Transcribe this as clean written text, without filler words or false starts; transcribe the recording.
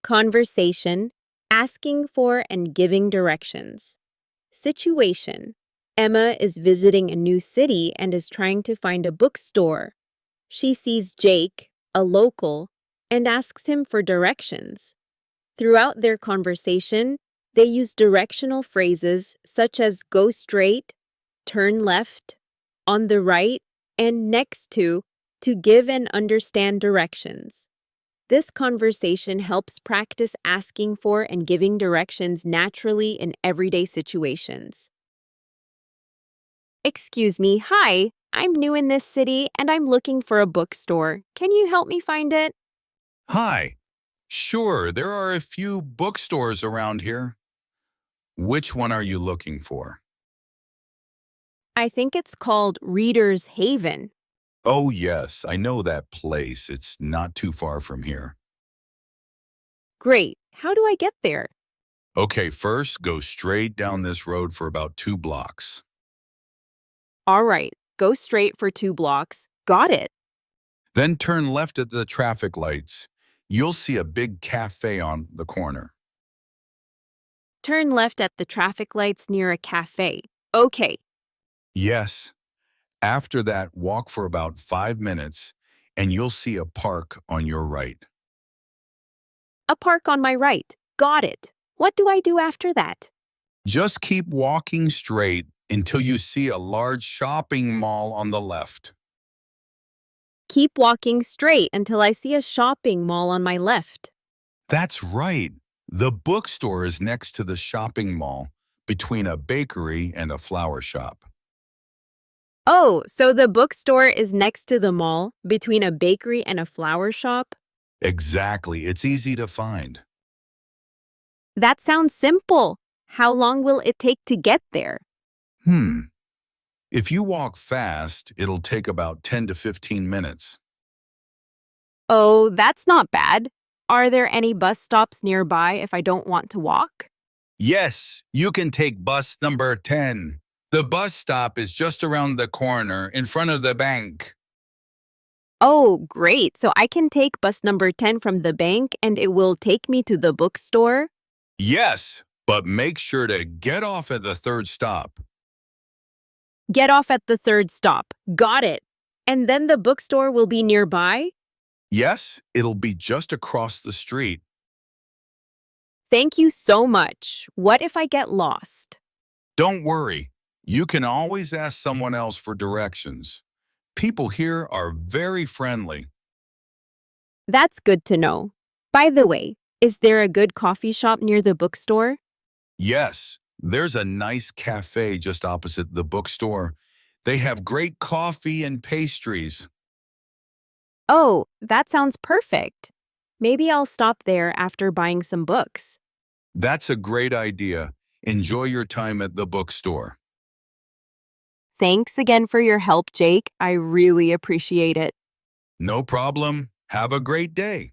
Conversation, asking for and giving directions. Situation, Emma is visiting a new city and is trying to find a bookstore. She sees Jake, a local, and asks him for directions. Throughout their conversation, they use directional phrases such as go straight, turn left, on the right, and next to give and understand directions. This conversation helps practice asking for and giving directions naturally in everyday situations. Excuse me, hi, I'm new in this city and I'm looking for a bookstore. Can you help me find it? Hi. Sure, there are a few bookstores around here. Which one are you looking for? I think it's called Reader's Haven. Oh, yes, I know that place. It's not too far from here. Great. How do I get there? Okay, first, go straight down this road for about 2 blocks. All right, go straight for 2 blocks. Got it. Then turn left at the traffic lights. You'll see a big cafe on the corner. Turn left at the traffic lights near a cafe. Okay. Yes. After that, walk for about 5 minutes, and you'll see a park on your right. A park on my right. Got it. What do I do after that? Just keep walking straight until you see a large shopping mall on the left. Keep walking straight until I see a shopping mall on my left. That's right. The bookstore is next to the shopping mall, between a bakery and a flower shop. Oh, so the bookstore is next to the mall, between a bakery and a flower shop? Exactly. It's easy to find. That sounds simple. How long will it take to get there? If you walk fast, it'll take about 10 to 15 minutes. Oh, that's not bad. Are there any bus stops nearby if I don't want to walk? Yes, you can take bus number 10. The bus stop is just around the corner in front of the bank. Oh, great. So I can take bus number 10 from the bank and it will take me to the bookstore? Yes, but make sure to get off at the third stop. Get off at the third stop. Got it. And then the bookstore will be nearby? Yes, it'll be just across the street. Thank you so much. What if I get lost? Don't worry, you can always ask someone else for directions. People here are very friendly. That's good to know. By the way, is there a good coffee shop near the bookstore? Yes, there's a nice cafe just opposite the bookstore. They have great coffee and pastries. Oh, that sounds perfect. Maybe I'll stop there after buying some books. That's a great idea. Enjoy your time at the bookstore. Thanks again for your help, Jake. I really appreciate it. No problem. Have a great day.